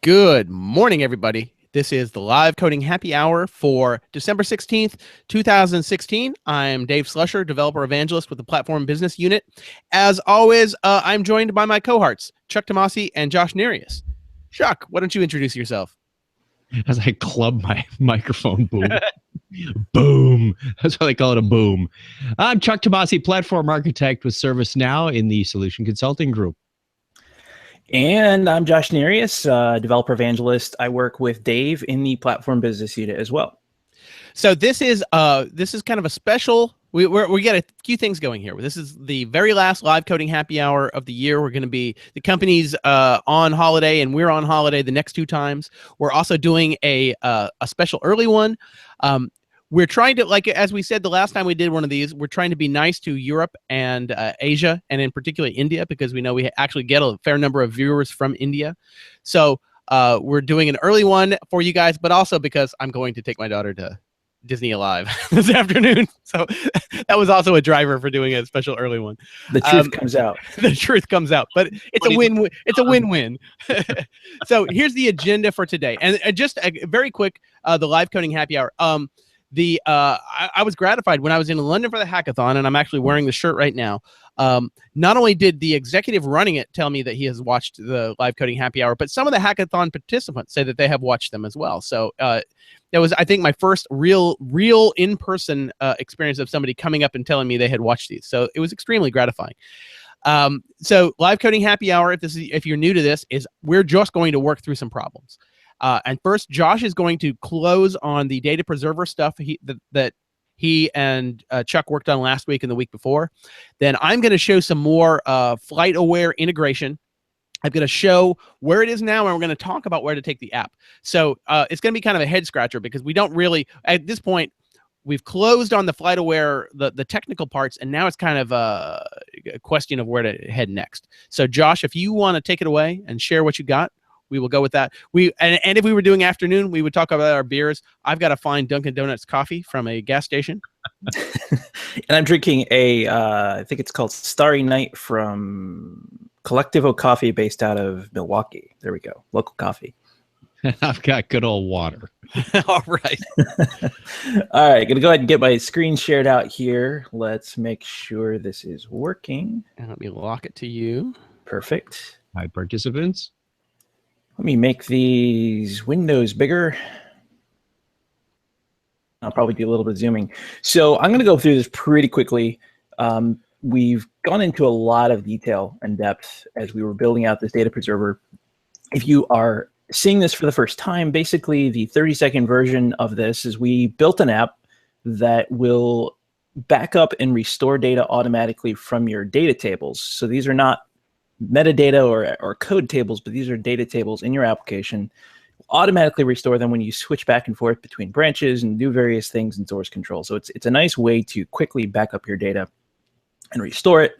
Good morning, everybody. This is the live coding happy hour for December 16th, 2016. I'm Dave Slusher, developer evangelist with the Platform Business Unit. As always, I'm joined by my cohorts, Chuck Tomasi and Josh Nerius. Chuck, why don't you introduce yourself? As I club my microphone, boom. Boom. That's why they call it a boom. I'm Chuck Tomasi, platform architect with ServiceNow in the Solution Consulting Group. And I'm Josh Nerius, developer evangelist. I work with Dave in the Platform Business Unit as well. So this is kind of a special. We got a few things going here. This is the very last live coding happy hour of the year. We're going to be the company's on holiday, and we're on holiday the next two times. We're also doing a special early one. We're trying to, like as we said the last time we did one of these, we're trying to be nice to Europe and Asia, and in particular India, because we know we actually get a fair number of viewers from India. So we're doing an early one for you guys, but also because I'm going to take my daughter to Disney Alive this afternoon. So that was also a driver for doing a special early one. The truth comes out. The truth comes out, but it's a win-win. It's a win-win. So here's the agenda for today. And just very quick, the live coding happy hour. I was gratified when I was in London for the hackathon, and I'm actually wearing the shirt right now. Not only did the executive running it tell me that he has watched the live coding happy hour, but some of the hackathon participants say that they have watched them as well. So that was, I think, my first real in-person experience of somebody coming up and telling me they had watched these. So it was extremely gratifying. So live coding happy hour, if you're new to this, is we're just going to work through some problems. And first, Josh is going to close on the data preserver stuff that he and Chuck worked on last week and the week before. Then I'm going to show some more FlightAware integration. I'm going to show where it is now, and we're going to talk about where to take the app. So it's going to be kind of a head scratcher because we don't really, at this point, we've closed on the FlightAware, the technical parts, and now it's kind of a question of where to head next. So Josh, if you want to take it away and share what you got, we will go with that. And if we were doing afternoon, we would talk about our beers. I've got to find Dunkin' Donuts coffee from a gas station. And I'm drinking I think it's called Starry Night from Collectivo Coffee based out of Milwaukee. There we go. Local coffee. I've got good old water. All right. All right. Going to go ahead and get my screen shared out here. Let's make sure this is working. And let me lock it to you. Perfect. Hi, participants. Let me make these windows bigger. I'll probably do a little bit of zooming. So I'm going to go through this pretty quickly. We've gone into a lot of detail and depth as we were building out this data preserver. If you are seeing this for the first time, basically the 30-second version of this is we built an app that will back up and restore data automatically from your data tables. So these are not metadata or code tables, but these are data tables in your application. Automatically restore them when you switch back and forth between branches and do various things in source control. So it's a nice way to quickly back up your data and restore it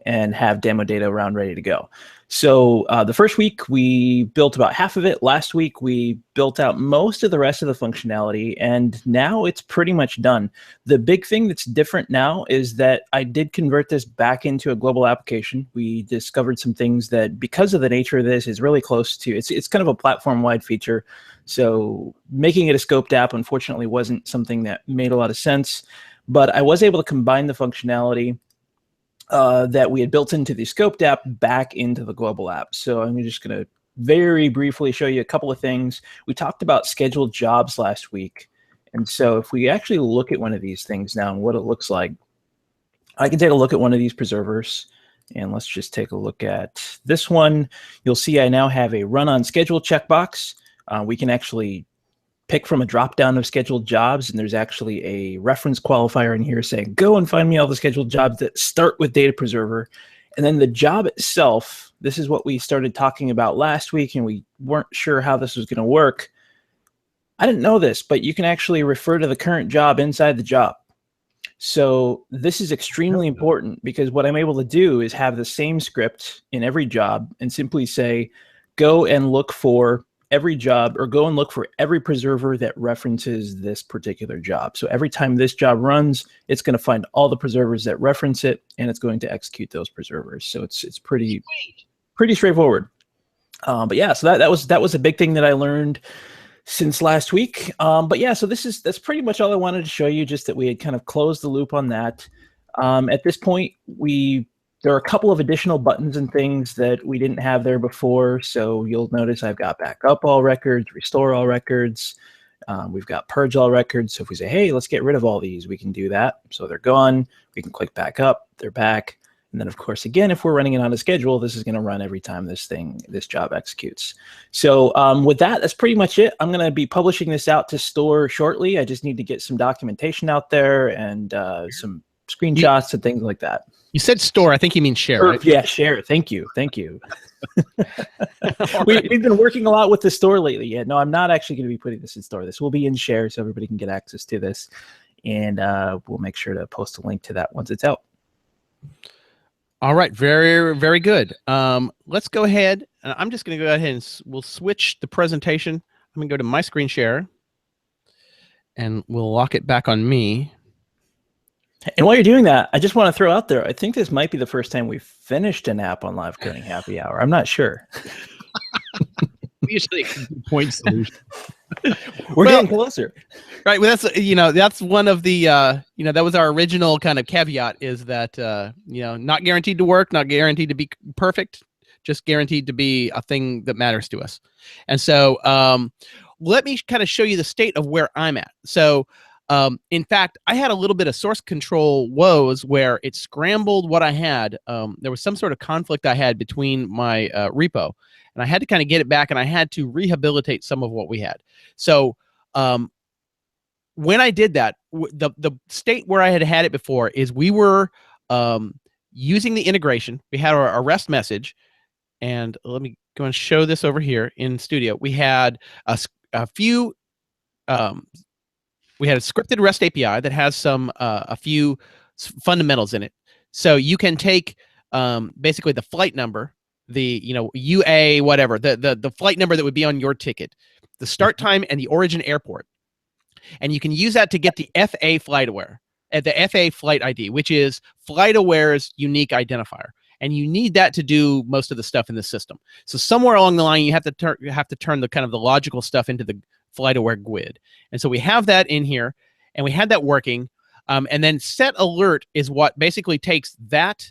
and have demo data around ready to go. So the first week we built about half of it. Last week we built out most of the rest of the functionality, and now it's pretty much done. The big thing that's different now is that I did convert this back into a global application. We discovered some things that, because of the nature of this, is really close to, it's kind of a platform-wide feature. So making it a scoped app, unfortunately, wasn't something that made a lot of sense, but I was able to combine the functionality that we had built into the scoped app back into the global app. So I'm just going to very briefly show you a couple of things. We talked about scheduled jobs last week. And so if we actually look at one of these things now and what it looks like, I can take a look at one of these preservers. And let's just take a look at this one. You'll see I now have a run on schedule checkbox. We can actually pick from a drop-down of scheduled jobs, and there's actually a reference qualifier in here saying, go and find me all the scheduled jobs that start with data preserver. And then the job itself, this is what we started talking about last week, and we weren't sure how this was going to work. I didn't know this, but you can actually refer to the current job inside the job. So this is extremely important because what I'm able to do is have the same script in every job and simply say, go and look for every job, or go and look for every preserver that references this particular job. So every time this job runs, it's going to find all the preservers that reference it, and it's going to execute those preservers. So it's pretty straightforward. But yeah, so that was a big thing that I learned since last week. But yeah, so that's pretty much all I wanted to show you, just that we had kind of closed the loop on that. At this point, there are a couple of additional buttons and things that we didn't have there before. So you'll notice I've got backup all records, restore all records. We've got purge all records. So if we say, hey, let's get rid of all these, we can do that. So they're gone. We can click back up. They're back. And then, of course, again, if we're running it on a schedule, this is going to run every time this job executes. So with that, that's pretty much it. I'm going to be publishing this out to store shortly. I just need to get some documentation out there and some screenshots and things like that. You said store. I think you mean share, right? Yeah, share. Thank you. We've been working a lot with the store lately. Yeah, no, I'm not actually going to be putting this in store. This will be in share so everybody can get access to this. And we'll make sure to post a link to that once it's out. All right, very, very good. Let's go ahead. I'm just going to go ahead and we'll switch the presentation. I'm going to go to my screen share, and we'll lock it back on me. And while you're doing that, I just want to throw out there, I think this might be the first time we've finished an app on Live Coding Happy Hour. I'm not sure. Usually point solution. We're getting closer. Right. Well, that's one of the, that was our original kind of caveat, is that, not guaranteed to work, not guaranteed to be perfect, just guaranteed to be a thing that matters to us. And so let me kind of show you the state of where I'm at. So in fact, I had a little bit of source control woes where it scrambled what I had. There was some sort of conflict I had between my repo, and I had to kind of get it back, and I had to rehabilitate some of what we had. So when I did that, the state where I had it before is we were using the integration. We had our REST message, and let me go and show this over here in Studio. We had a few. We had a scripted REST API that has a few fundamentals in it. So you can take basically the flight number, the UA whatever, the flight number that would be on your ticket, the start time, and the origin airport, and you can use that to get the FA FlightAware, the FA flight ID, which is FlightAware's unique identifier. And you need that to do most of the stuff in the system. So somewhere along the line, you have to turn the kind of the logical stuff into the FlightAware GUID. And so we have that in here, and we had that working. And then set alert is what basically takes that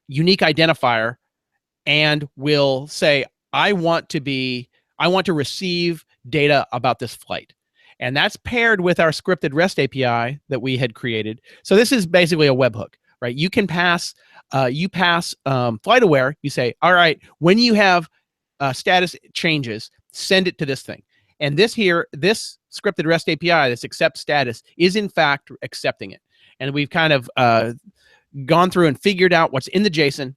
unique identifier and will say, I want to receive data about this flight. And that's paired with our scripted REST API that we had created. So this is basically a webhook, right? You can pass FlightAware. You say, all right, when you have status changes, send it to this thing. And this scripted REST API, this accept status, is in fact accepting it. And we've kind of gone through and figured out what's in the JSON,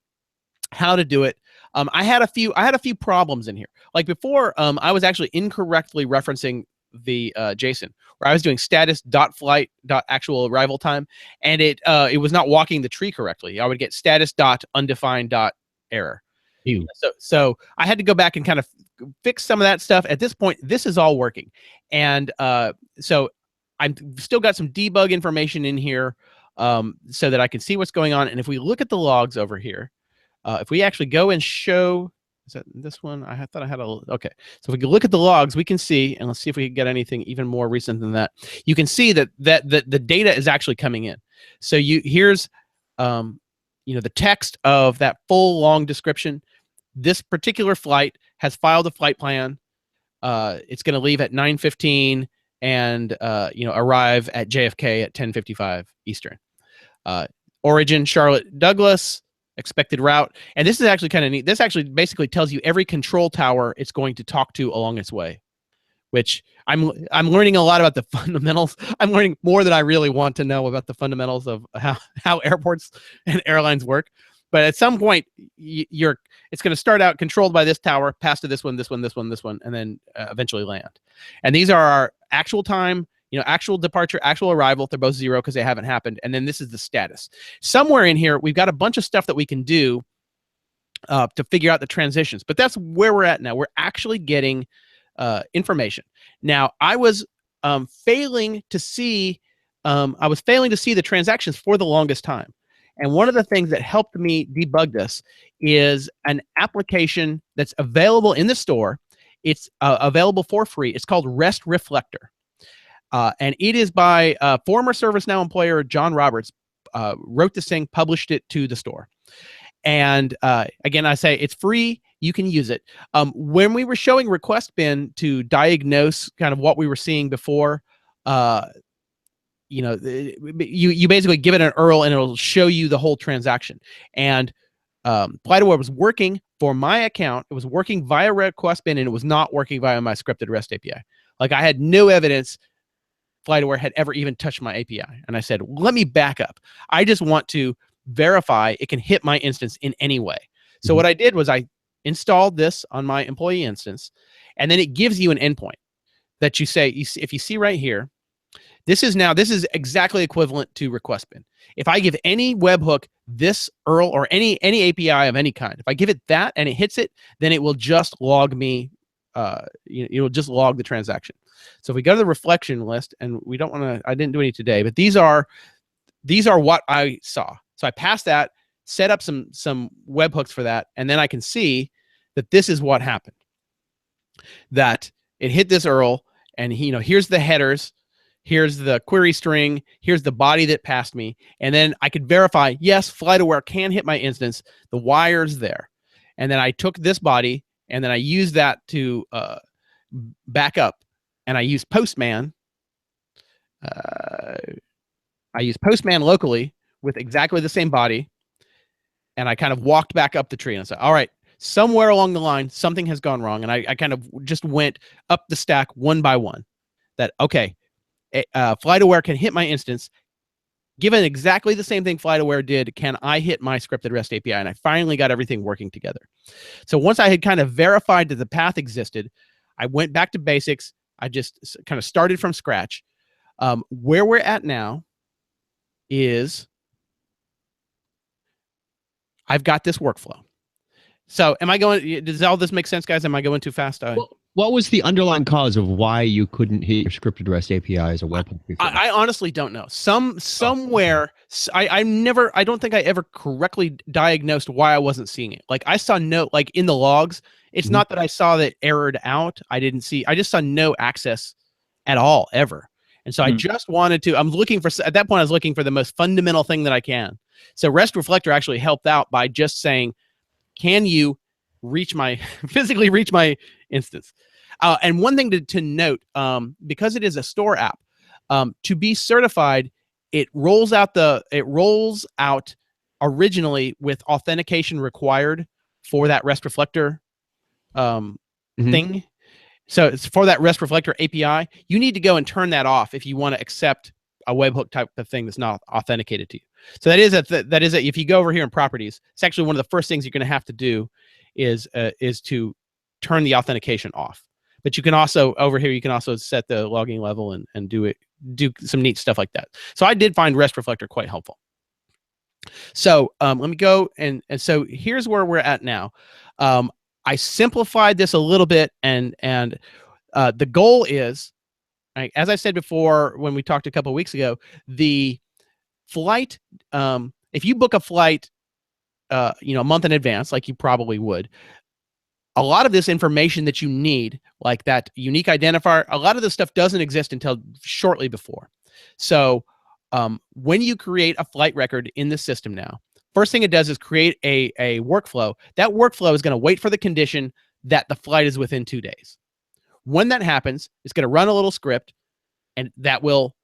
how to do it. I had a few problems in here. Like before, I was actually incorrectly referencing the JSON, where I was doing status.flight.actual arrival time, and it was not walking the tree correctly. I would get status.undefined.error. So I had to go back and kind of fix some of that stuff. At this point, this is all working. And so I've still got some debug information in here so that I can see what's going on. And if we look at the logs over here, if we actually go and show, is that this one? I thought I had okay. So if we can look at the logs, we can see, and let's see if we can get anything even more recent than that. You can see that the data is actually coming in. So here's the text of that full long description. This particular flight has filed a flight plan. It's going to leave at 9:15 and arrive at JFK at 10:55 Eastern. Origin Charlotte Douglas, expected route, and this is actually kind of neat. This actually basically tells you every control tower it's going to talk to along its way, which I'm learning a lot about the fundamentals. I'm learning more than I really want to know about the fundamentals of how airports and airlines work. But at some point, it's going to start out controlled by this tower, pass to this one, and then eventually land. And these are our actual time, actual departure, actual arrival. They're both 0 because they haven't happened. And then this is the status. Somewhere in here, we've got a bunch of stuff that we can do to figure out the transitions. But that's where we're at now. We're actually getting information. Now, I was failing to see the transactions for the longest time. And one of the things that helped me debug this is an application that's available in the store. It's available for free. It's called REST Reflector. And it is by former ServiceNow employer John Roberts. Wrote this thing, published it to the store. And again, I say it's free. You can use it. When we were showing request bin to diagnose kind of what we were seeing before, you basically give it an URL and it'll show you the whole transaction. And FlightAware was working for my account. It was working via request bin, and it was not working via my scripted REST API. Like, I had no evidence FlightAware had ever even touched my API. And I said, let me back up. I just want to verify it can hit my instance in any way. So what I did was I installed this on my employee instance, and then it gives you an endpoint that you say, if you see right here, this is exactly equivalent to request bin. If I give any webhook this URL or any API of any kind, if I give it that and it hits it, then it will just log me, it will just log the transaction. So if we go to the reflection list, and we don't want to, I didn't do any today, but these are what I saw. So I passed that, set up some webhooks for that, and then I can see that this is what happened. That it hit this URL, and here's the headers, here's the query string, here's the body that passed me, and then I could verify, yes, FlightAware can hit my instance, the wire's there. And then I took this body, and then I used that to back up, and I used Postman. I used Postman locally with exactly the same body, and I kind of walked back up the tree, and I said, all right, somewhere along the line, something has gone wrong, and I kind of just went up the stack one by one. That, okay, FlightAware can hit my instance. Given exactly the same thing FlightAware did, can I hit my scripted REST API? And I finally got everything working together. So once I had kind of verified that the path existed, I went back to basics. I just kind of started from scratch. Where we're at now is I've got this workflow. So am I going, does all this make sense, guys? Am I going too fast? What was the underlying cause of why you couldn't hit your scripted REST API as a webhook before? I honestly don't know. Somewhere, I don't think I ever correctly diagnosed why I wasn't seeing it. Like, I saw like in the logs, it's not that I saw that errored out. I just saw no access at all, ever. And so I just wanted to, at that point, I was looking for the most fundamental thing that I can. So REST Reflector actually helped out by just saying, can you physically reach my instance? And one thing to note, because it is a store app, to be certified, it rolls out originally with authentication required for that REST Reflector thing. So it's for that REST Reflector API. You need to go and turn that off if you want to accept a webhook type of thing that's not authenticated to you. So that is if you go over here in properties, it's actually one of the first things you're going to have to do is to turn the authentication off. But you can also, over here, you can also set the logging level and do some neat stuff like that. So I did find REST Reflector quite helpful. So let me go, and so here's where we're at now. I simplified this a little bit, and the goal is, as I said before when we talked a couple of weeks ago, the flight, if you book a flight a month in advance, like you probably would, a lot of this information that you need, like that unique identifier, a lot of this stuff doesn't exist until shortly before. So when you create a flight record in the system now, first thing it does is create a workflow. That workflow is going to wait for the condition that the flight is within 2 days. When that happens, it's going to run a little script, and that will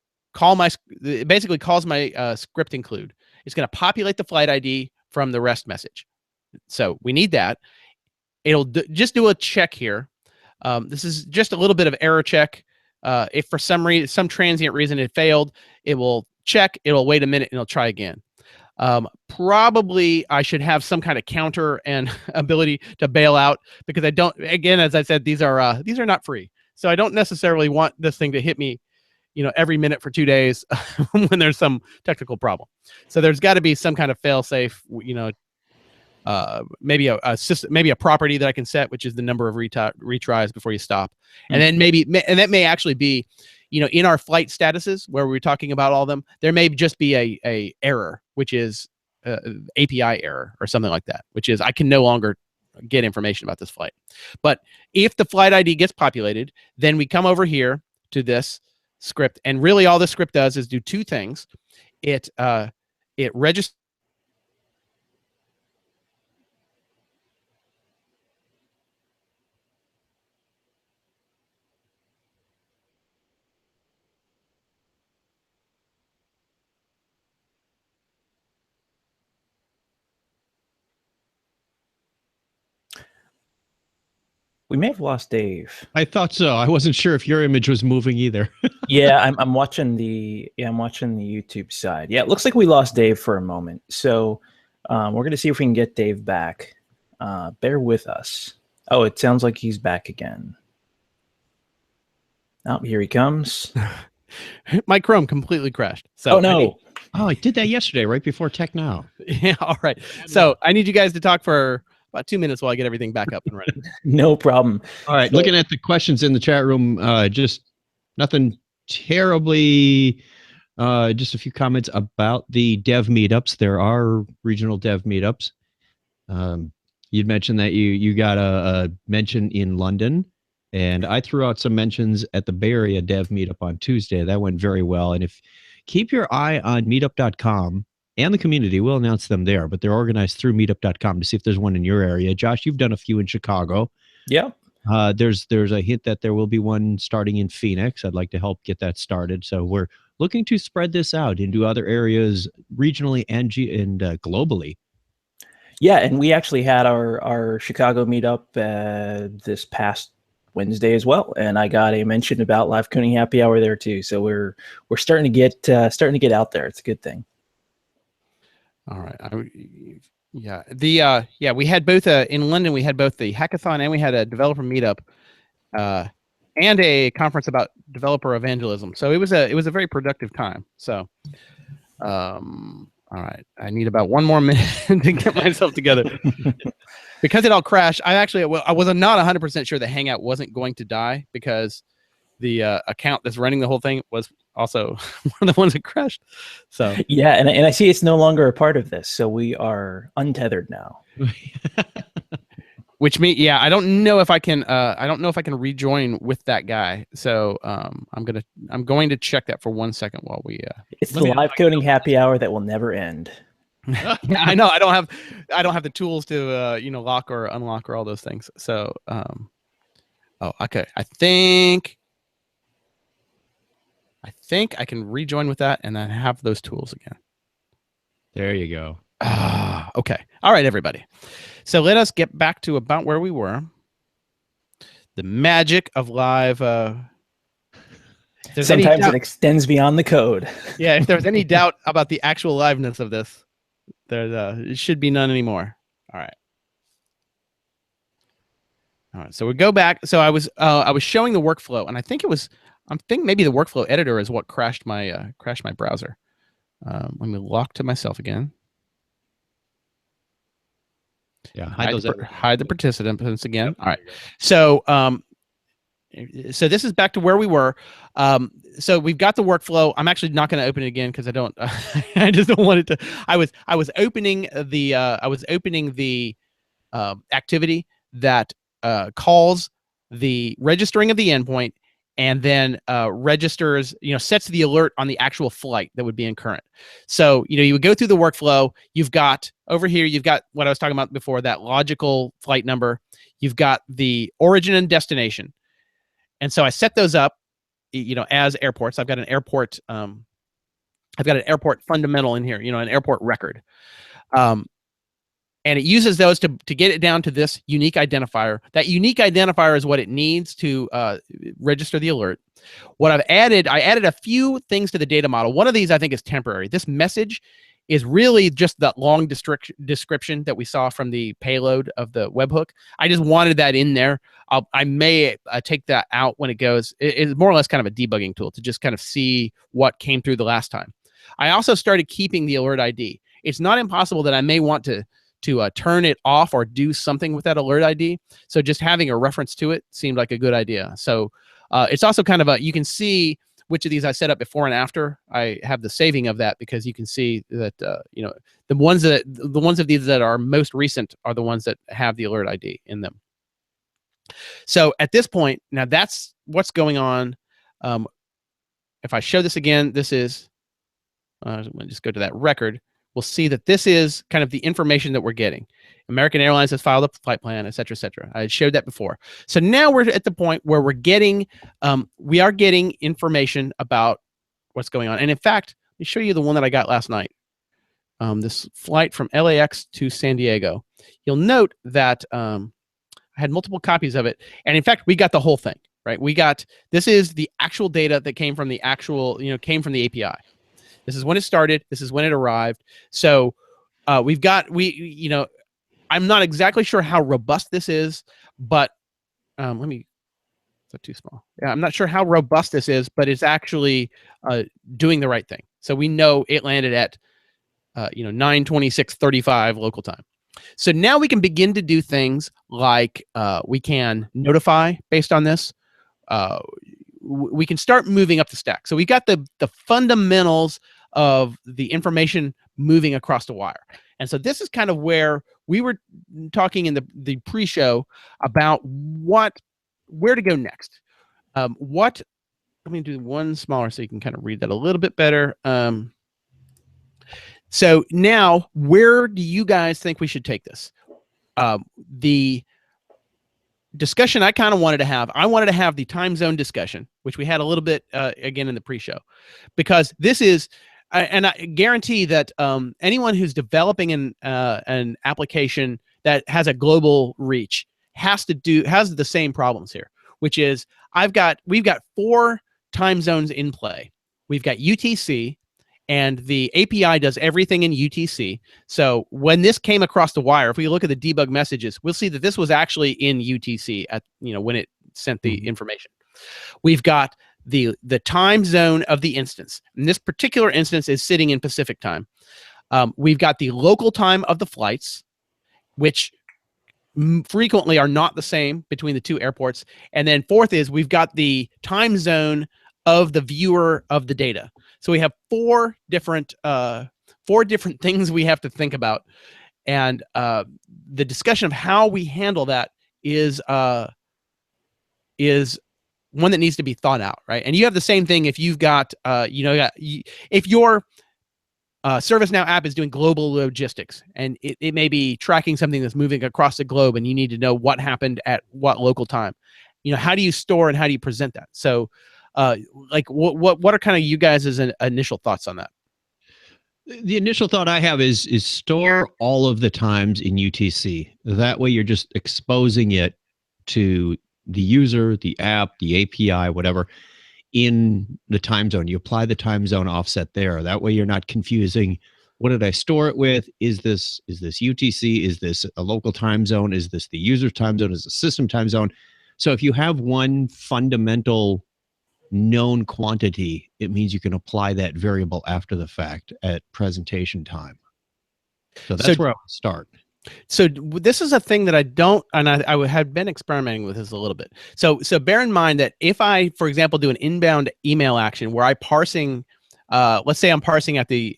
it basically calls my script include. It's going to populate the flight ID from the REST message. So we need that. It'll just do a check here. This is just a little bit of error check. If for some transient reason it failed, it will check, it'll wait a minute, and it'll try again. Probably I should have some kind of counter and ability to bail out, because I don't, again, as I said, these are not free. So I don't necessarily want this thing to hit me, every minute for 2 days when there's some technical problem. So there's got to be some kind of fail safe, maybe a system, maybe a property that I can set, which is the number of retries before you stop. And then and that may actually be, in our flight statuses where we're talking about all of them, there may just be a error, which is API error or something like that, which is I can no longer get information about this flight. But if the flight ID gets populated, then we come over here to this script, and really all this script does is do two things. It registers. We may have lost Dave. I thought so. I wasn't sure if your image was moving either. Yeah, I'm watching the YouTube side. Yeah, it looks like we lost Dave for a moment. So we're gonna see if we can get Dave back. Bear with us. Oh, it sounds like he's back again. Oh, here he comes. My Chrome completely crashed. So oh no. I did that yesterday, right before Tech Now. Yeah, all right. So I need you guys to talk for about 2 minutes while I get everything back up and running. No problem. All right, looking at the questions in the chat room, just nothing terribly, just a few comments about the dev meetups. There are regional dev meetups. You'd mentioned that you got a mention in London, and I threw out some mentions at the Bay Area dev meetup on Tuesday. That went very well. And if keep your eye on meetup.com and the community, we'll announce them there, but they're organized through meetup.com to see if there's one in your area. Josh, you've done a few in Chicago. Yeah. There's a hint that there will be one starting in Phoenix. I'd like to help get that started. So we're looking to spread this out into other areas regionally and globally. Yeah, and we actually had our Chicago meetup this past Wednesday as well, and I got a mention about Live Coding Happy Hour there too. So we're starting to get out there. It's a good thing. All right. We had both in London. We had both the hackathon and we had a developer meetup, and a conference about developer evangelism. So it was a very productive time. So, all right. I need about 1 more minute to get myself together because it all crashed. I was not 100% sure the Hangout wasn't going to die because the account that's running the whole thing was also one of the ones that crashed. So yeah, and I see it's no longer a part of this, so we are untethered now. Which means, yeah, I don't know if I can rejoin with that guy. So I'm going to check that for 1 second while we. It's the Live Coding Happy Hour that will never end. Yeah, I know. I don't have the tools to lock or unlock or all those things. So oh, okay. I think I can rejoin with that and then have those tools again. There you go. Okay. All right, everybody. So let us get back to about where we were. The magic of live. Sometimes it extends beyond the code. Yeah, if there's any doubt about the actual liveness of this, it should be none anymore. All right. All right. So we go back. So I was showing the workflow, and I think maybe the workflow editor is what crashed my browser. Let me lock to myself again. Yeah, hide the participants again. All right. So so this is back to where we were. So we've got the workflow. I'm actually not going to open it again because I don't. I just don't want it to. I was opening the activity that calls the registering of the endpoint and then registers, sets the alert on the actual flight that would be in current. So, you would go through the workflow. You've got over here, you've got what I was talking about before, that logical flight number. You've got the origin and destination. And so I set those up, as airports. I've got an airport fundamental in here, an airport record. And it uses those to get it down to this unique identifier. That unique identifier is what it needs to register the alert. What I added a few things to the data model. One of these I think is temporary. This message is really just that long description that we saw from the payload of the webhook. I just wanted that in there. I may take that out when it goes. It's more or less kind of a debugging tool to just kind of see what came through the last time. I also started keeping the alert ID. It's not impossible that I may want to turn it off or do something with that alert ID. So just having a reference to it seemed like a good idea. So it's also kind of you can see which of these I set up before and after. I have the saving of that because you can see that the ones of these that are most recent are the ones that have the alert ID in them. So at this point, now that's what's going on. If I show this again, this is, I'm going to just go to that record. We'll see that this is kind of the information that we're getting. American Airlines has filed a flight plan, et cetera, et cetera. I showed that before. So now we're at the point where we're getting, we are getting information about what's going on. And in fact, let me show you the one that I got last night. This flight from LAX to San Diego. You'll note that I had multiple copies of it. And in fact, we got the whole thing, right? This is the actual data that came from the actual, came from the API. This is when it started. This is when it arrived. So I'm not exactly sure how robust this is, but is that too small? Yeah, I'm not sure how robust this is, but it's actually doing the right thing. So we know it landed at 9:26:35 local time. So now we can begin to do things like we can notify based on this. We can start moving up the stack. So we got the fundamentals of the information moving across the wire. And so this is kind of where we were talking in the pre-show about where to go next. Let me do one smaller so you can kind of read that a little bit better. So now, where do you guys think we should take this? The discussion I kind of wanted to have, I wanted to have the time zone discussion, which we had a little bit again in the pre-show, because this is, and I guarantee that anyone who's developing an application that has a global reach has the same problems here, which is we've got 4 time zones in play. We've got UTC, and the API does everything in UTC. So when this came across the wire, if we look at the debug messages, we'll see that this was actually in UTC at when it sent the information. We've got the time zone of the instance. And this particular instance is sitting in Pacific time. We've got the local time of the flights, which frequently are not the same between the 2 airports. And then fourth is we've got the time zone of the viewer of the data. So we have 4 different things we have to think about. And the discussion of how we handle that is one that needs to be thought out, right? And you have the same thing if you've got, if your ServiceNow app is doing global logistics, and it may be tracking something that's moving across the globe, and you need to know what happened at what local time. How do you store and how do you present that? So, what are kind of you guys' initial thoughts on that? The initial thought I have is store all of the times in UTC. That way, you're just exposing it to the user, the app, the API, whatever, in the time zone. You apply the time zone offset there. That way you're not confusing, what did I store it with? Is this UTC? Is this a local time zone? Is this the user time zone? Is it a system time zone? So if you have one fundamental known quantity, it means you can apply that variable after the fact at presentation time. So that's where I would start. So this is a thing that I don't, and I have been experimenting with this a little bit. So bear in mind that if I, for example, do an inbound email action where I'm parsing, let's say I'm parsing at the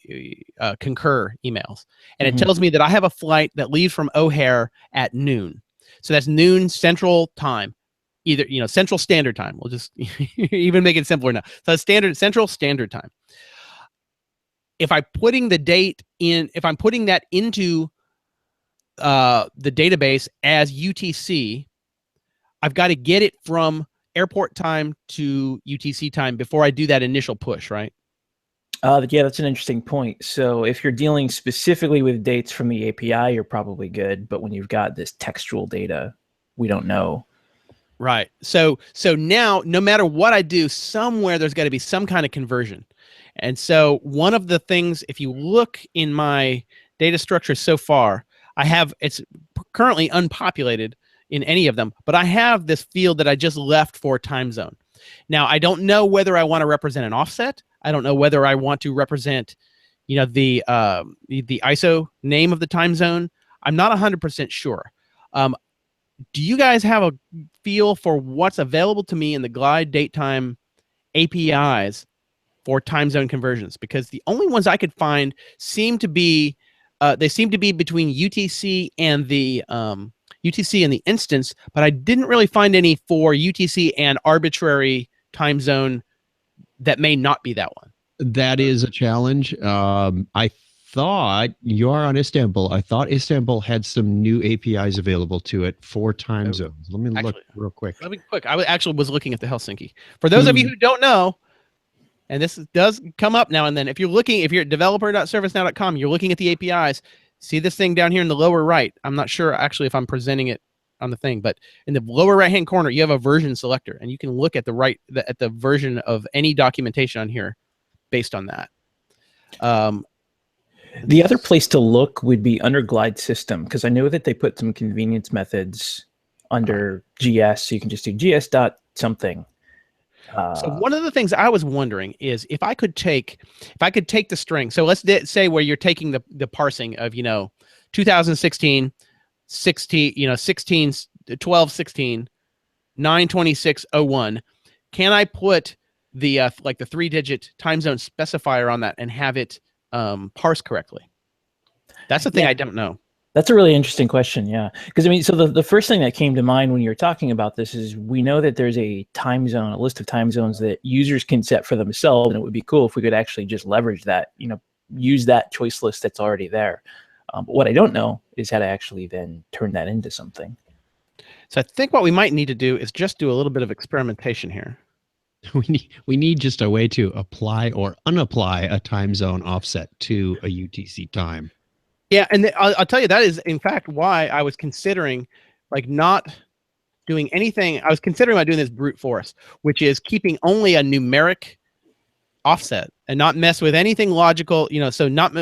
concur emails, and it tells me that I have a flight that leaves from O'Hare at noon. So that's noon Central Time, either Central Standard Time. We'll just even make it simpler now. So Central Standard Time. If I'm putting the date in, if I'm putting that into the database as UTC, I've got to get it from airport time to UTC time before I do that initial push, right? Yeah, that's an interesting point. So if you're dealing specifically with dates from the API, you're probably good. But when you've got this textual data, we don't know. Right. So now, no matter what I do, somewhere there's got to be some kind of conversion. And so one of the things, if you look in my data structure so far, it's currently unpopulated in any of them, but I have this field that I just left for time zone. Now, I don't know whether I want to represent an offset. I don't know whether I want to represent, the ISO name of the time zone. I'm not 100% sure. Do you guys have a feel for what's available to me in the glide date time APIs for time zone conversions, because the only ones I could find seem to be between UTC and the instance, but I didn't really find any for UTC and arbitrary time zone that may not be that one. That is a challenge. I thought you are on Istanbul. I thought Istanbul had some new APIs available to it for time zones. Let me look real quick. Let me quick. I was looking at the Helsinki. For those of you who don't know, and this does come up now and then, if you're at developer.servicenow.com, you're looking at the APIs. See this thing down here in the lower right? I'm not sure actually if I'm presenting it on the thing, but in the lower right-hand corner, you have a version selector, and you can look at the version of any documentation on here based on that. The other place to look would be under glide system, because I know that they put some convenience methods under GS, so you can just do gs dot something. So one of the things I was wondering is if I could take the string. So let's say where you're taking the parsing of 2016, 16, 12, 16, 9/26/01. Can I put the like the 3-digit time zone specifier on that and have it parse correctly? That's the thing I don't know. That's a really interesting question, yeah. Because I mean, so the first thing that came to mind when you were talking about this is we know that there's a time zone, a list of time zones that users can set for themselves, and it would be cool if we could actually just leverage that, use that choice list that's already there. But what I don't know is how to actually then turn that into something. So I think what we might need to do is just do a little bit of experimentation here. We need just a way to apply or unapply a time zone offset to a UTC time. Yeah, and I'll tell you, that is, in fact, why I was considering not doing anything. I was considering about doing this brute force, which is keeping only a numeric offset and not mess with anything logical, so not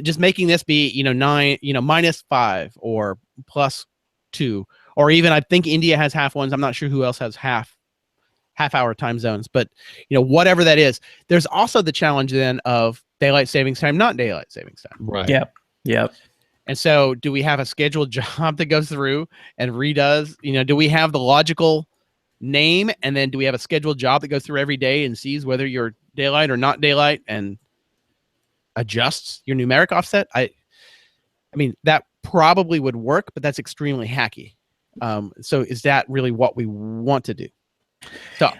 just making this be, 9, -5 or +2, or even I think India has half ones. I'm not sure who else has half-hour time zones, but whatever that is. There's also the challenge then of daylight savings time, not daylight savings time. Right. Yep. And so do we have a scheduled job that goes through and redoes, do we have the logical name, and then do we have a scheduled job that goes through every day and sees whether you're daylight or not daylight and adjusts your numeric offset? I mean, that probably would work, but that's extremely hacky. So is that really what we want to do? So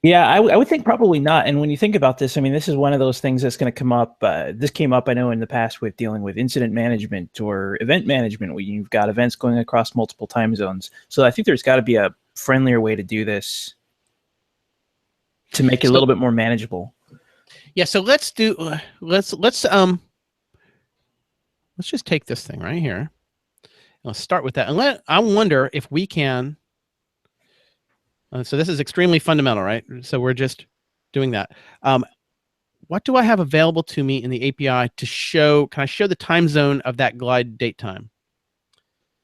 yeah, I would think probably not. And when you think about this, I mean, this is one of those things that's going to come up. This came up, I know, in the past with dealing with incident management or event management, where you've got events going across multiple time zones. So I think there's got to be a friendlier way to do this to make it a little bit more manageable. Yeah. So let's just take this thing right here. Let's start with that. And I wonder if we can. So this is extremely fundamental, right? So we're just doing that. What do I have available to me in the API to show? Can I show the time zone of that glide date time?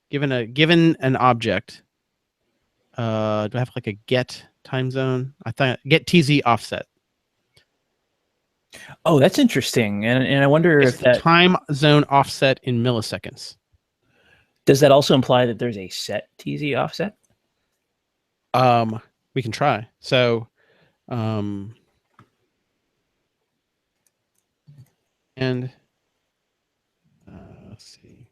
Given an object, do I have like a get time zone? I thought get TZ offset. Oh, that's interesting. And I wonder if that time zone offset in milliseconds. Does that also imply that there's a set TZ offset? We can try. So, and let's see.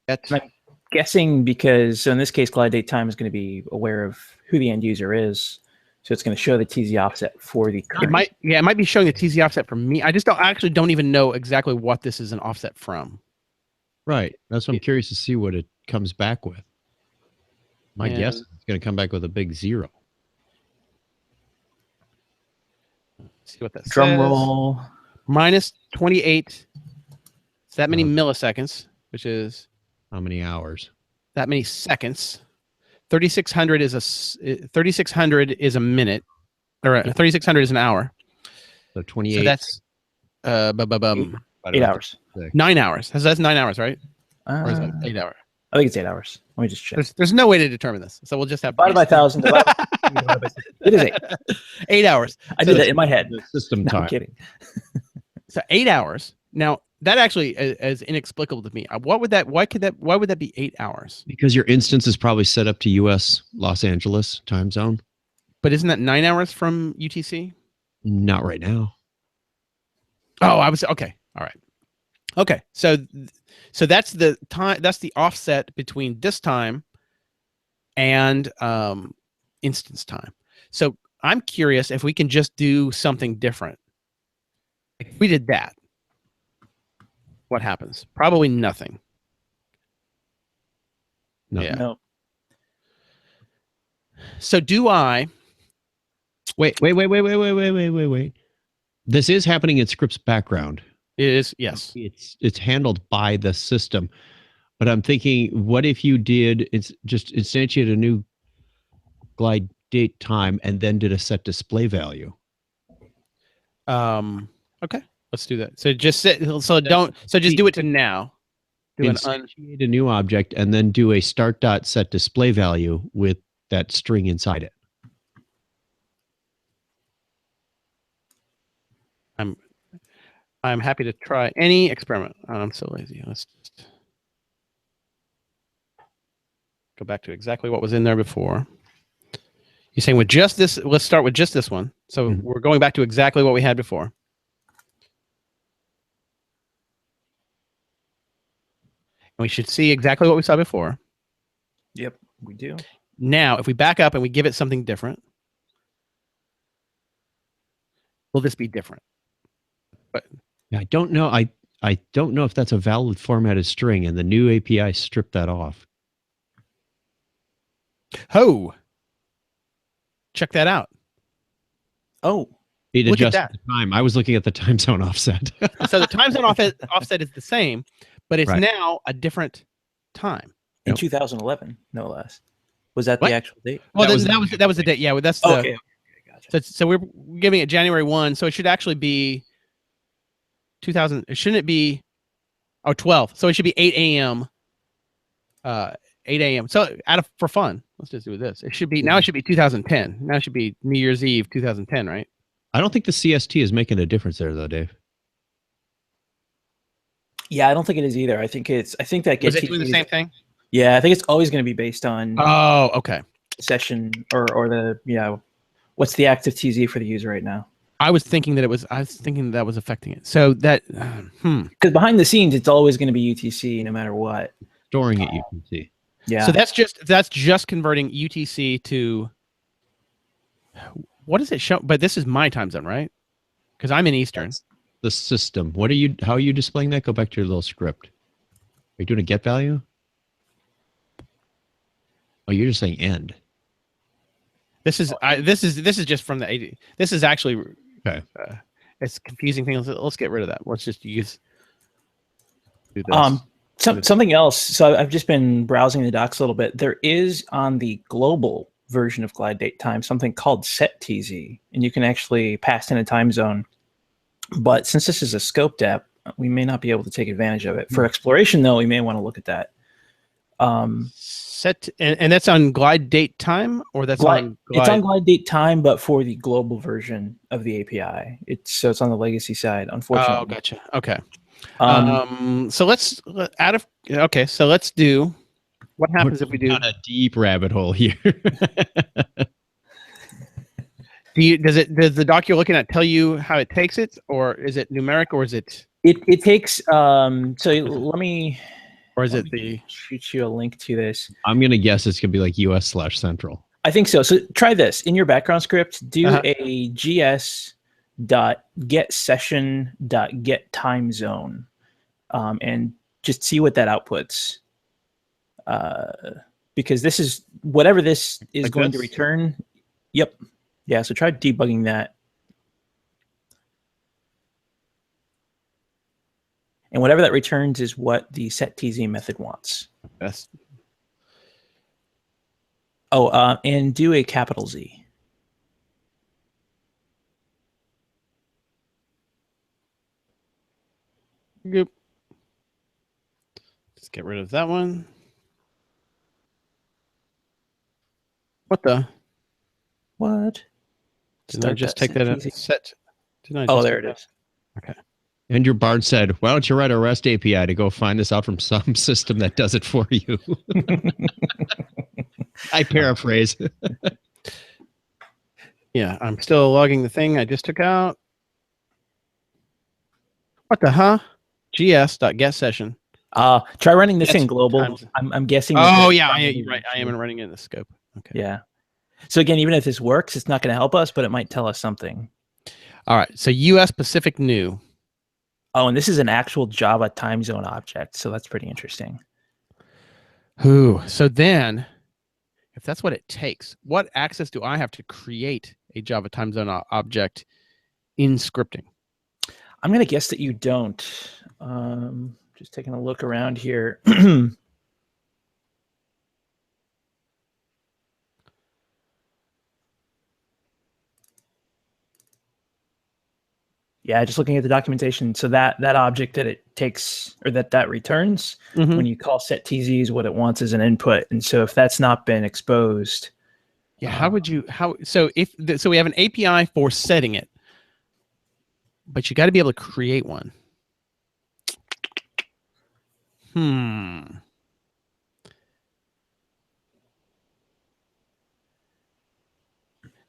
I'm guessing because, so in this case, glide date time is going to be aware of who the end user is. So it's going to show the TZ offset for the current. It might be showing the TZ offset for me. I just don't even know exactly what this is an offset from. Right. That's what I'm curious to see what it comes back with. My guess is it's going to come back with a big 0. See what that Drum says. roll. -28. It's that many milliseconds, which is how many hours? That many seconds. 3600 is a minute, or 3600 is an hour. So 28. So that's 8 hours. 9 hours. That's 9 hours, right? Or is that 8 hours? I think it's 8 hours. Let me just check. There's no way to determine this, so we'll just have divided by 1,000. It is 8. 8 hours. I did that in my head. The system No, time. I'm kidding. So 8 hours. Now that actually is inexplicable to me. Why would that be 8 hours? Because your instance is probably set up to US Los Angeles time zone. But isn't that 9 hours from UTC? Not right now. Oh, I was okay. All right. Okay. So that's the time. That's the offset between this time and instance time. So I'm curious if we can just do something different. If we did that, what happens? Probably nothing. No. Yeah. No. So do I? Wait. This is happening in script's background. It is, yes. It's handled by the system. But I'm thinking, what if you did just instantiate a new glide date time and then did a set display value? Okay, let's do that. So just just do it to now. Do Instantiate a new object and then do a start dot set display value with that string inside it. I'm happy to try any experiment. Oh, I'm so lazy. Let's just go back to exactly what was in there before. You're saying with just this, let's start with just this one. So we're going back to exactly what we had before. And we should see exactly what we saw before. Yep, we do. Now, if we back up and we give it something different, will this be different? But I don't know. I don't know if that's a valid formatted string, and the new API stripped that off. Oh, check that out. Oh, it look at adjusted the time. I was looking at the time zone offset. So the time zone offset is the same, but it's now a different time. in 2011, no less. Was that What? the actual date? Well, that was the date. Yeah, well, that's the. Okay. Gotcha. So we're giving it January 1, so it should actually be 2000. Shouldn't it be? Oh, 12. So it should be 8 a.m. 8 a.m. So for fun, let's just do this. It should be now. It should be 2010. Now it should be New Year's Eve 2010, right? I don't think the CST is making a difference there, though, Dave. Yeah, I don't think it is either. I think that gets. Is it doing the same thing? Yeah, I think it's always going to be based on. Oh, okay. Session or the what's the active TZ for the user right now? I was thinking that was affecting it. So that because behind the scenes it's always going to be UTC no matter what. Storing it UTC. Yeah. So that's just converting UTC to what does it show? But this is my time zone, right? Because I'm in Eastern. That's the system. How are you displaying that? Go back to your little script. Are you doing a get value? Oh, you're just saying end. This is just from the 80. This is actually okay. It's confusing things. Let's get rid of that. Let's just do this. Something else. So I've just been browsing the docs a little bit. There is on the global version of glide date time something called set TZ, and you can actually pass in a time zone. But since this is a scoped app, we may not be able to take advantage of it. For exploration, though, we may want to look at that. Set and that's on glide date time, or that's on glide? It's on glide date time, but for the global version of the API. It's on the legacy side, unfortunately. Oh, gotcha. Okay. So let's do what happens if we do down a deep rabbit hole here. Does the doc you're looking at tell you how it takes it, or is it numeric, or is it? It takes so let me. Or is it the shoot you a link to this? I'm gonna guess it's gonna be like US/Central. I think so. So try this in your background script. Do a gs.getSession.getTimeZone, and just see what that outputs. Because this is whatever this is like going to return. Yep. Yeah. So try debugging that. And whatever that returns is what the setTZ method wants. Yes. Oh, and do a capital Z. Yep. Just get rid of that one. What the? What? Didn't I just take that out? Set. Oh, there it is. Okay. Andrew Bard said, why don't you write a REST API to go find this out from some system that does it for you? I paraphrase. Yeah, I'm still logging the thing I just took out. What the huh? gs.get session. Try running this in Yes, global. times- I'm guessing. Oh that yeah, you're right. I am running it in the scope. Okay. Yeah. So again, even if this works, it's not going to help us, but it might tell us something. All right. So US Pacific new. Oh, and this is an actual Java time zone object, so that's pretty interesting. Ooh. So then, if that's what it takes, what access do I have to create a Java time zone object in scripting? I'm going to guess that you don't. Just taking a look around here. Yeah, just looking at the documentation. So that object that it takes, or that returns, when you call set TZs, what it wants is an input. And so if that's not been exposed, yeah, how would you so we have an API for setting it, but you got to be able to create one.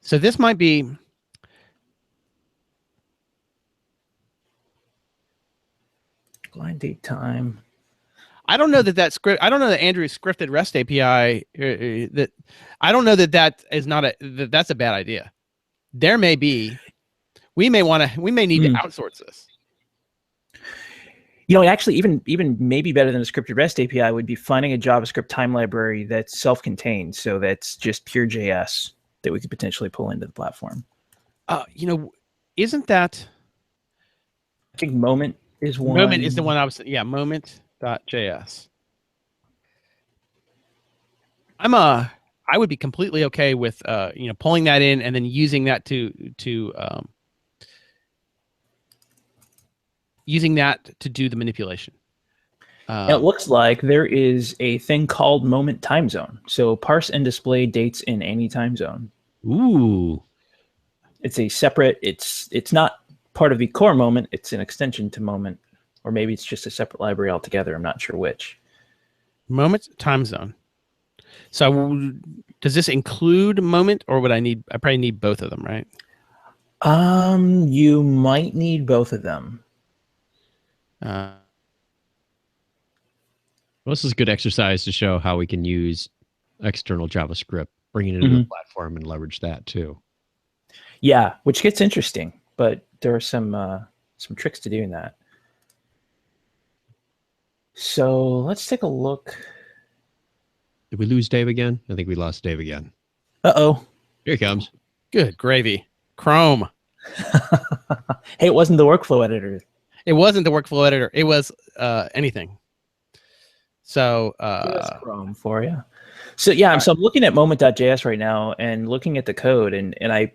So this might be blind date time. I don't know that script. I don't know that Andrew's scripted REST API. That I don't know that is not that's a bad idea. There may be. We may need to outsource this. You know, actually, even maybe better than a scripted REST API would be finding a JavaScript time library that's self-contained, so that's just pure JS that we could potentially pull into the platform. You know, isn't that? I think Moment is one. Moment is the one I was. Yeah, Moment.js. I would be completely okay with pulling that in and then using that to do the manipulation. It looks like there is a thing called Moment time zone. So parse and display dates in any time zone. Ooh. It's a separate, it's not part of the core Moment, it's an extension to Moment, or maybe it's just a separate library altogether. I'm not sure which. Moment time zone. So does this include Moment, or would I probably need both of them, right? You might need both of them. Well, this is a good exercise to show how we can use external JavaScript, bring it into the platform and leverage that too. Yeah, which gets interesting, but there are some tricks to doing that. So let's take a look. Did we lose Dave again? I think we lost Dave again. Uh-oh. Here he comes. Good gravy. Chrome. Hey, it wasn't the workflow editor. It wasn't the workflow editor. It was anything. So Chrome for you. So yeah, so I'm looking at moment.js right now and looking at the code, and I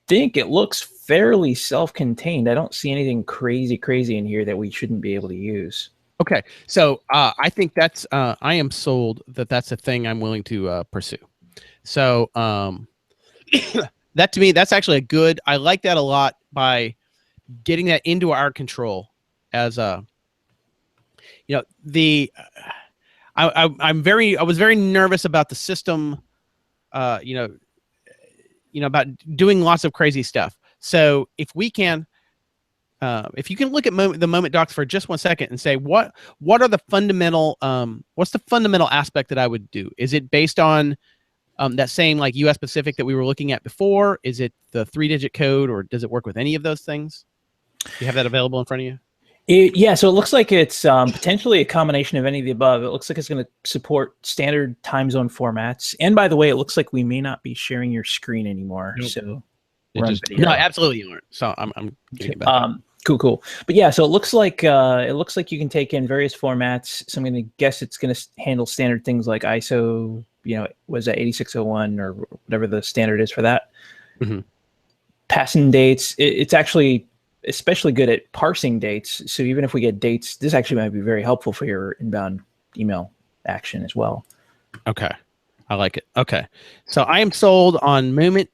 think it looks fairly self-contained. I don't see anything crazy in here that we shouldn't be able to use. Okay, so I think that's I am sold that that's a thing I'm willing to pursue. So that to me, that's actually a good. I like that a lot by getting that into our control as a. You know, I was very nervous about the system. About doing lots of crazy stuff. So if we can. If you can look at the moment docs for just 1 second and say what are the fundamental what's the fundamental aspect that I would do? Is it based on that same like US Pacific that we were looking at before? Is it the 3-digit code, or does it work with any of those things? Do you have that available in front of you? Yeah, so it looks like it's potentially a combination of any of the above. It looks like it's going to support standard time zone formats. And by the way, it looks like we may not be sharing your screen anymore. Nope. So no, absolutely you aren't. So I'm getting back. Cool. But yeah, so it looks like you can take in various formats. So I'm going to guess it's going to handle standard things like ISO, was that 8601 or whatever the standard is for that. Passing dates. It's actually especially good at parsing dates. So even if we get dates, this actually might be very helpful for your inbound email action as well. Okay, I like it. Okay, so I am sold on Moment.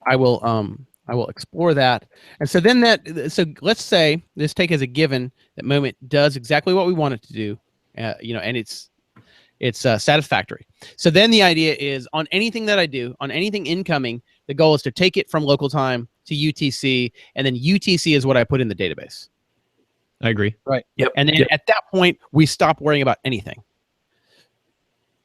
I will explore that. And so then so let's say let's take as a given that Moment does exactly what we want it to do, and it's satisfactory. So then the idea is on anything that I do, on anything incoming, The goal is to take it from local time to UTC, and then UTC is what I put in the database. I agree. Right. Yep. And then at that point, we stop worrying about anything.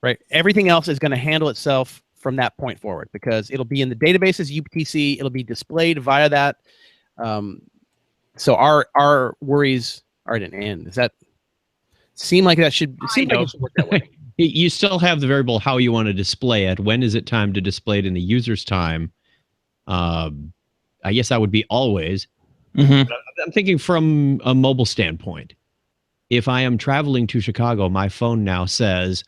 Right. Everything else is going to handle itself from that point forward, because it'll be in the database as UTC. It'll be displayed via that. So our worries are at an end. Does that seem like that should seem like it should work that way? You still have the variable how you want to display it. When is it time to display it in the user's time? I guess that would be always. Mm-hmm. I'm thinking from a mobile standpoint. If I am traveling to Chicago, my phone now says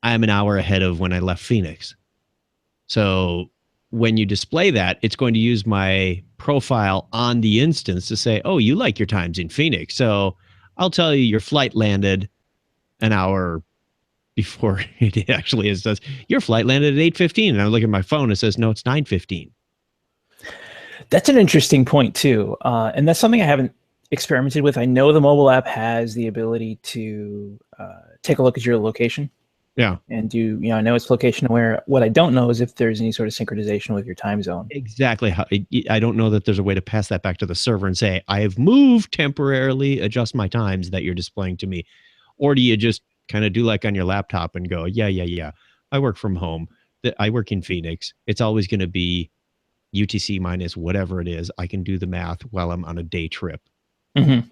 I'm an hour ahead of when I left Phoenix. So when you display that, it's going to use my profile on the instance to say, oh, you like your times in Phoenix. So I'll tell you your flight landed an hour before it actually is. Says your flight landed at 8:15. And I look at my phone, it says, no, it's 9:15. That's an interesting point too. And that's something I haven't experimented with. I know the mobile app has the ability to take a look at your location. Yeah. And I know it's location aware. What I don't know is if there's any sort of synchronization with your time zone. Exactly. I don't know that there's a way to pass that back to the server and say, I have moved temporarily, adjust my times that you're displaying to me. Or do you just kind of do like on your laptop and go, yeah. I work from home. I work in Phoenix. It's always going to be UTC minus whatever it is. I can do the math while I'm on a day trip. Mm-hmm.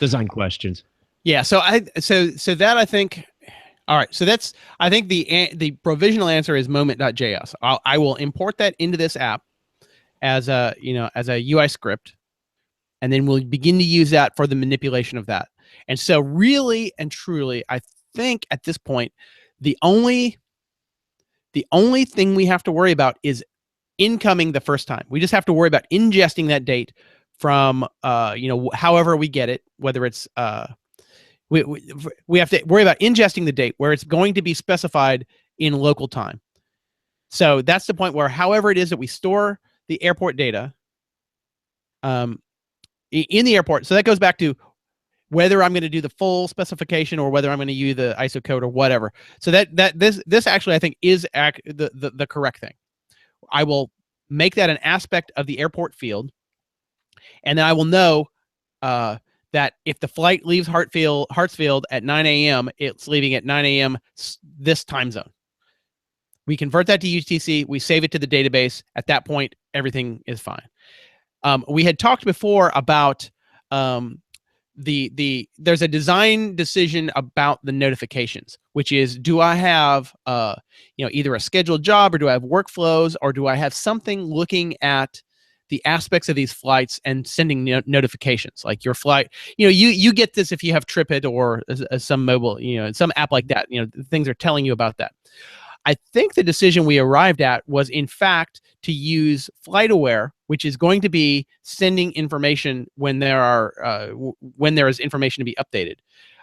Design questions. Yeah. So that I think. All right, so that's, I think the provisional answer is moment.js. I will import that into this app as a UI script, and then we'll begin to use that for the manipulation of that. And so really and truly, I think at this point, the only thing we have to worry about is incoming the first time. We just have to worry about ingesting that date from however we get it, whether it's we have to worry about ingesting the date where it's going to be specified in local time. So that's the point where, however it is that we store the airport data in the airport. So that goes back to whether I'm going to do the full specification or whether I'm going to use the ISO code or whatever. So this actually, I think, is the correct thing. I will make that an aspect of the airport field, and then I will know that if the flight leaves Hartsfield at 9 a.m., it's leaving at 9 a.m. this time zone. We convert that to UTC. We save it to the database. At that point, everything is fine. We had talked before about there's a design decision about the notifications, which is, do I have either a scheduled job, or do I have workflows, or do I have something looking at the aspects of these flights and sending notifications, like your flight. You get this if you have TripIt or some mobile, some app like that. Things are telling you about that. I think the decision we arrived at was, in fact, to use FlightAware, which is going to be sending information when there is information to be updated.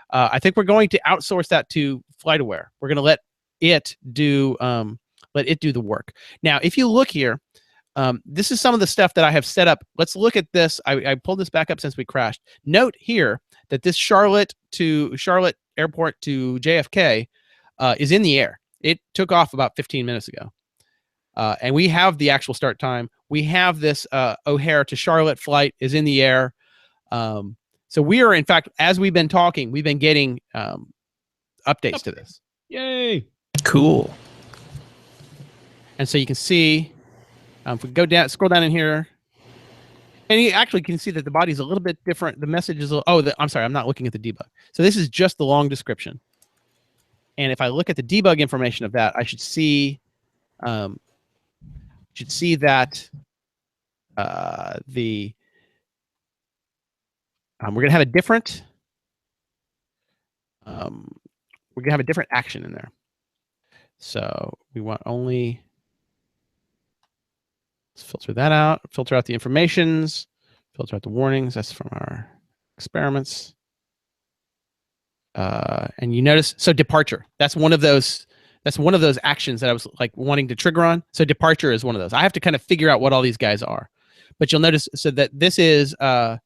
I think we're going to outsource that to FlightAware. We're going to let it do the work. Now, if you look here. This is some of the stuff that I have set up. Let's look at this. I pulled this back up since we crashed. Note here that this Charlotte Airport to JFK is in the air. It took off about 15 minutes ago. And we have the actual start time. We have this O'Hare to Charlotte flight is in the air. So we are, in fact, as we've been talking, we've been getting updates to this. Yay. Cool. And so you can see, if we go down, scroll down in here, and you actually can see that the body's a little bit different. The message is, I'm sorry, I'm not looking at the debug. So this is just the long description. And if I look at the debug information of that, I should see, that we're gonna have a different, action in there. So we want only. Let's filter that out, filter out the informations, filter out the warnings. That's from our experiments. And you notice, so departure, that's one of those actions that I was like wanting to trigger on. So departure is one of those. I have to kind of figure out what all these guys are. But you'll notice, so that this is, I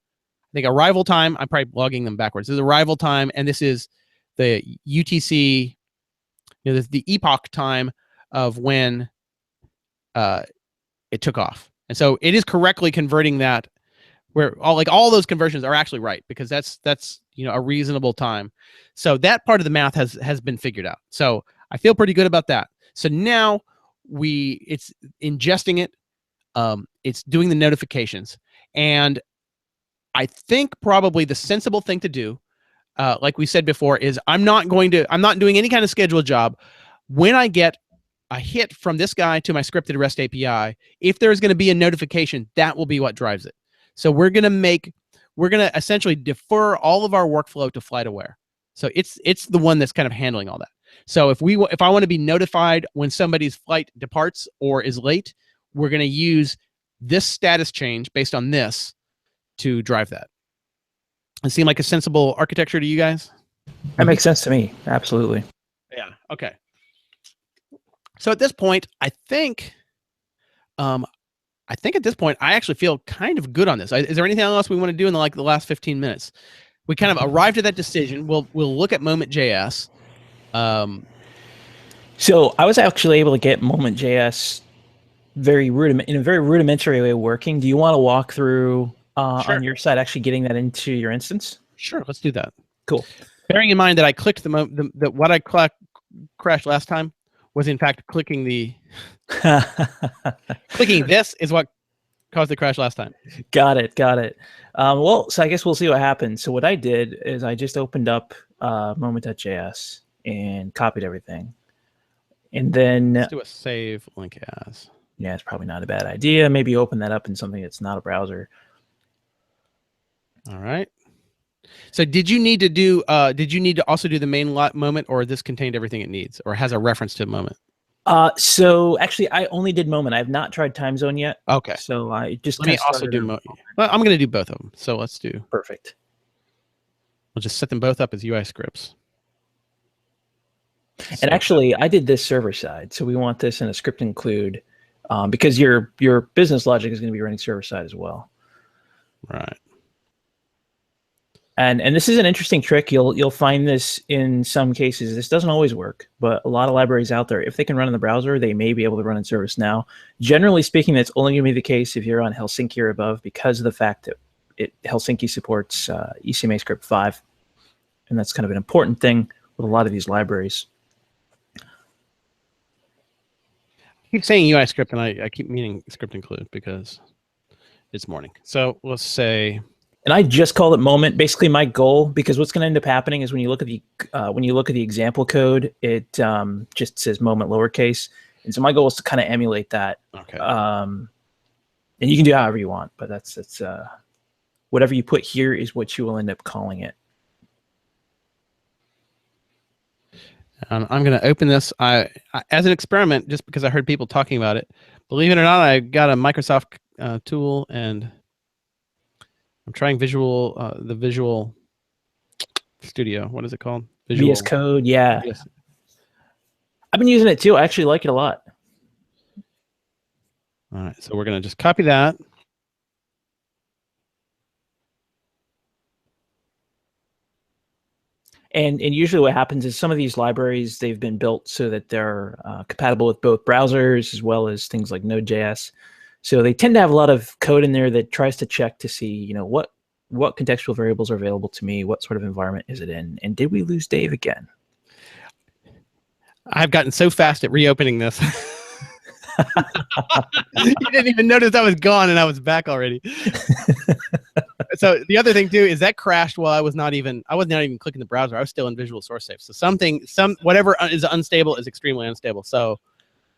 think, arrival time. I'm probably logging them backwards. This is arrival time, and this is the UTC, this is the epoch time of when it took off. And so it is correctly converting that, where all those conversions are actually right, because that's a reasonable time. So that part of the math has been figured out. So I feel pretty good about that. So now it's ingesting it, it's doing the notifications, and I think probably the sensible thing to do, like we said before, is I'm not doing any kind of scheduled job. When I get a hit from this guy to my scripted REST API, if there's going to be a notification, that will be what drives it. So we're going to essentially defer all of our workflow to FlightAware. So it's the one that's kind of handling all that. So if I want to be notified when somebody's flight departs or is late, we're going to use this status change based on this to drive that. It seem like a sensible architecture to you guys? That makes sense to me. Absolutely. Yeah. Okay. So at this point, I think at this point, I actually feel kind of good on this. Is there anything else we want to do in the last 15 minutes? We kind of arrived at that decision. We'll look at Moment.js. So I was actually able to get Moment.js in a very rudimentary way working. Do you want to walk through Sure. on your side actually getting that into your instance? Sure, let's do that. Cool. Bearing in mind that I clicked what I crashed last time was in fact clicking clicking this is what caused the crash last time. Got it. Well, so I guess we'll see what happens. So what I did is I just opened up Moment.js and copied everything. And then let's do a save link as. Yeah, it's probably not a bad idea. Maybe open that up in something that's not a browser. All right. So did you need to also do the main moment, or this contained everything it needs, or has a reference to moment? So actually I only did moment. I have not tried time zone yet. Okay. So I just let me also do moment. Well, I'm going to do both of them. So let's do. Perfect. We'll just set them both up as UI scripts. And actually I did this server side. So we want this in a script include because your business logic is going to be running server side as well. Right. And this is an interesting trick. You'll find this in some cases. This doesn't always work, but a lot of libraries out there, if they can run in the browser, they may be able to run in ServiceNow. Generally speaking, that's only going to be the case if you're on Helsinki or above, because of the fact that Helsinki supports ECMA script 5, and that's kind of an important thing with a lot of these libraries. I keep saying UI script, and I keep meaning script include because it's morning. So let's say. And I just called it moment. Basically, my goal, because what's going to end up happening is when you look at the example code, it just says moment lowercase, and so my goal is to kind of emulate that. Okay. And you can do however you want, but that's whatever you put here is what you will end up calling it. I'm going to open this as an experiment, just because I heard people talking about it. Believe it or not, I got a Microsoft tool, and I'm trying the Visual Studio. What is it called? VS Code, yeah. Yes. I've been using it too. I actually like it a lot. All right, so we're going to just copy that. And usually what happens is some of these libraries, they've been built so that they're compatible with both browsers as well as things like Node.js. So they tend to have a lot of code in there that tries to check to see, what contextual variables are available to me, what sort of environment is it in, and did we lose Dave again? I've gotten so fast at reopening this. You didn't even notice I was gone, and I was back already. So the other thing too is that crashed while I wasn't even clicking the browser. I was still in Visual Source Safe. So whatever is unstable is extremely unstable. So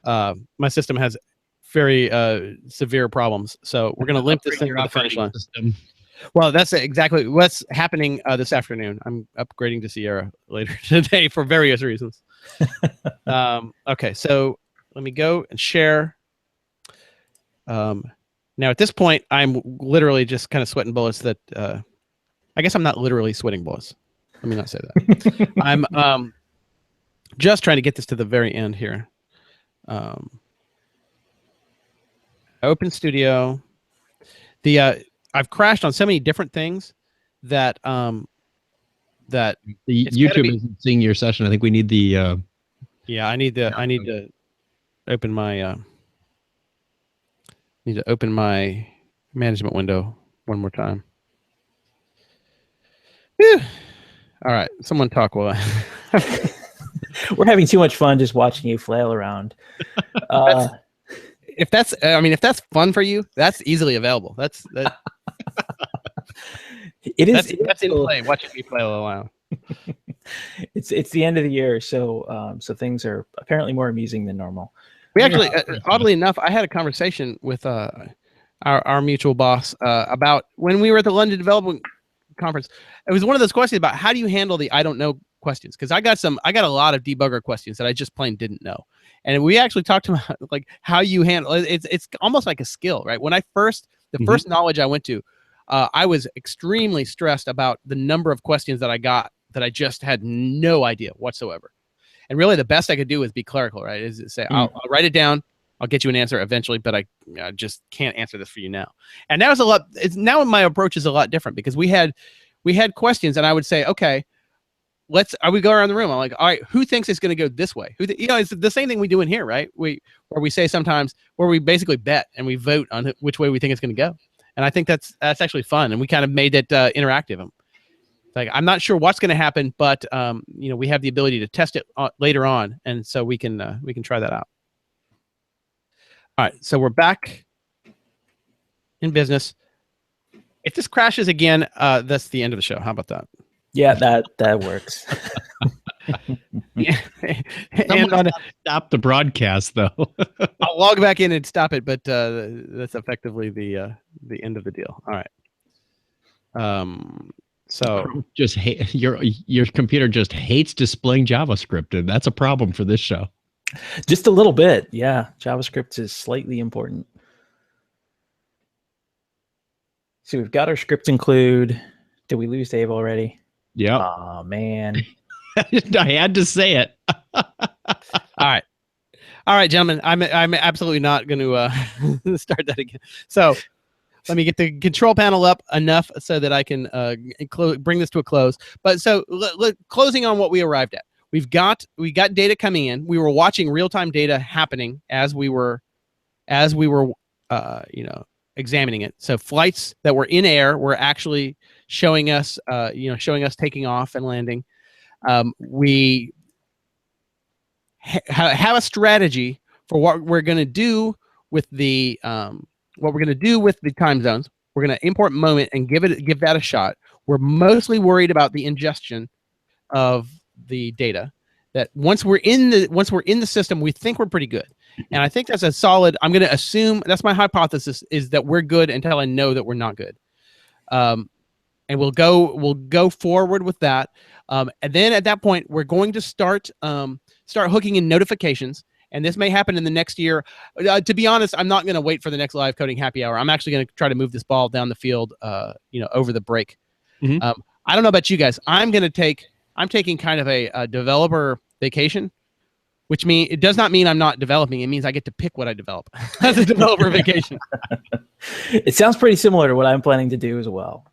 my system has very severe problems. So we're going to limp this thing to the finish line. Well, that's exactly what's happening this afternoon. I'm upgrading to Sierra later today for various reasons. Okay, so let me go and share. Now, at this point, I'm literally just kind of sweating bullets that I guess I'm not literally sweating bullets. Let me not say that. I'm just trying to get this to the very end here. Open Studio. I've crashed on so many different things that that the YouTube isn't seeing your session. I think we need the yeah, I need to open my Need to open my management window one more time. Whew. All right, someone talk while We're having too much fun just watching you flail around. If that's fun for you, that's easily available. That's that's in play. Watching me flail around. It's the end of the year, so so things are apparently more amusing than normal. We actually, oddly enough, I had a conversation with our mutual boss about when we were at the London Development Conference. It was one of those questions about how do you handle the I don't know questions, because I got a lot of debugger questions that I just plain didn't know, and we actually talked about like how you handle it. It's almost like a skill, right? When I first knowledge I went to, I was extremely stressed about the number of questions that I got that I just had no idea whatsoever. And really the best I could do is be clerical, right? Is say, I'll write it down. I'll get you an answer eventually, but I just can't answer this for you now. And that was a lot. Now my approach is a lot different, because we had questions, and I would say, okay, I would go around the room. I'm like, all right, who thinks it's going to go this way? It's the same thing we do in here, right? Where we say sometimes, where we basically bet and we vote on which way we think it's going to go. And I think that's actually fun. And we kind of made it interactive. Like, I'm not sure what's going to happen, but we have the ability to test it later on, and so we can try that out. All right, so we're back in business. If this crashes again, that's the end of the show. How about that? Yeah, that works. Someone stop the broadcast, though. I'll log back in and stop it, but that's effectively the end of the deal. All right. So just your computer just hates displaying JavaScript, and that's a problem for this show. Just a little bit, yeah. JavaScript is slightly important. So we've got our script include. Did we lose Dave already? Yeah. Oh man. I had to say it. All right, gentlemen. I'm absolutely not going to start that again. So let me get the control panel up enough so that I can bring this to a close. But so closing on what we arrived at. We got data coming in. We were watching real-time data happening as we were examining it. So flights that were in air were actually showing us taking off and landing. We have a strategy for what we're going to do with the time zones. We're going to import moment and give that a shot. We're mostly worried about the ingestion of the data. That once we're in the system, we think we're pretty good. And I think that's a solid. I'm going to assume that's my hypothesis, is that we're good until I know that we're not good. And we'll go forward with that. And then at that point, we're going to start hooking in notifications. And this may happen in the next year. To be honest, I'm not going to wait for the next live coding happy hour. I'm actually going to try to move this ball down the field, over the break. I don't know about you guys. I'm taking kind of a developer vacation, which means it does not mean I'm not developing. It means I get to pick what I develop as a developer vacation. It sounds pretty similar to what I'm planning to do as well.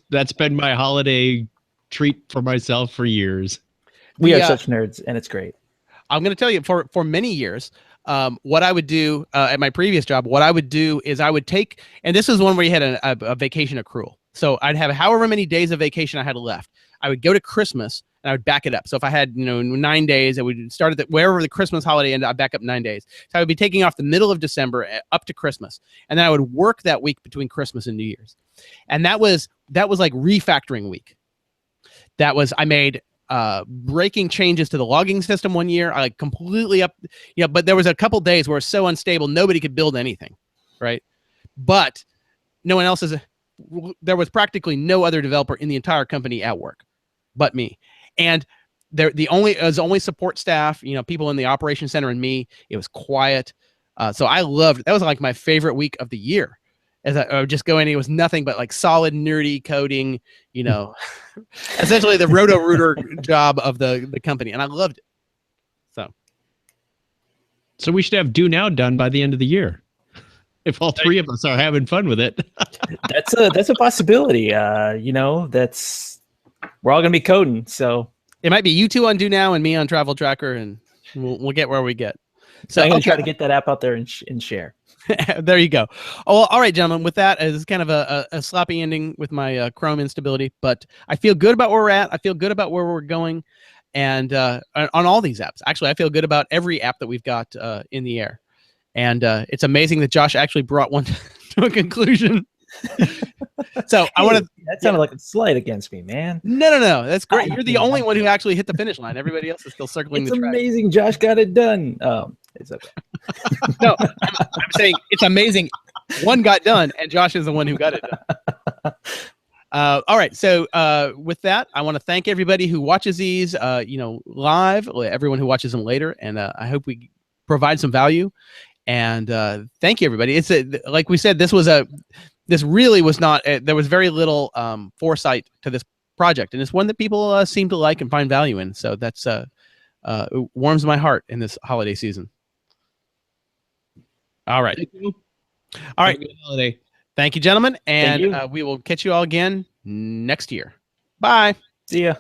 That's been my holiday treat for myself for years. We are such nerds, and it's great. I'm going to tell you, for many years, what I would do at my previous job, what I would do is I would take, and this is one where you had a vacation accrual. So I'd have however many days of vacation I had left. I would go to Christmas and I would back it up. So if I had 9 days, I would start at wherever the Christmas holiday ended. I'd back up 9 days. So I would be taking off the middle of December up to Christmas, and then I would work that week between Christmas and New Year's. And that was like refactoring week. I made breaking changes to the logging system one year. I completely but there was a couple days where it's so unstable nobody could build anything, right? But no one else there was practically no other developer in the entire company at work but me. And it was only support staff, people in the operations center and me. It was quiet. So I loved it. That was like my favorite week of the year. As I would just go in, it was nothing but like solid nerdy coding, essentially the roto-rooter job of the company. And I loved it. So we should have Do Now done by the end of the year, if all three of us are having fun with it. That's a possibility. We're all gonna be coding, so it might be you two on Do Now and me on Travel Tracker, and we'll get where we get. So I'm going to try to get that app out there and share. There you go. Oh, well, all right, gentlemen. With that, this is kind of a sloppy ending with my Chrome instability, but I feel good about where we're at. I feel good about where we're going, and on all these apps. Actually, I feel good about every app that we've got in the air, and it's amazing that Josh actually brought one to a conclusion. So I want to. That sounded like a slight against me, man. No. That's great. You're the only one who actually hit the finish line. Everybody else is still circling the track. It's amazing. Josh got it done. Oh, it's okay. No, I'm saying it's amazing. One got done, and Josh is the one who got it done. All right. So with that, I want to thank everybody who watches these, live. Everyone who watches them later, and I hope we provide some value. And thank you, everybody. It's like we said, this really was not. There was very little foresight to this project, and it's one that people seem to like and find value in. So that's it warms my heart in this holiday season. All right. Thank you. All right. Have a good holiday. Thank you, gentlemen, and Thank you. we will catch you all again next year. Bye. See ya.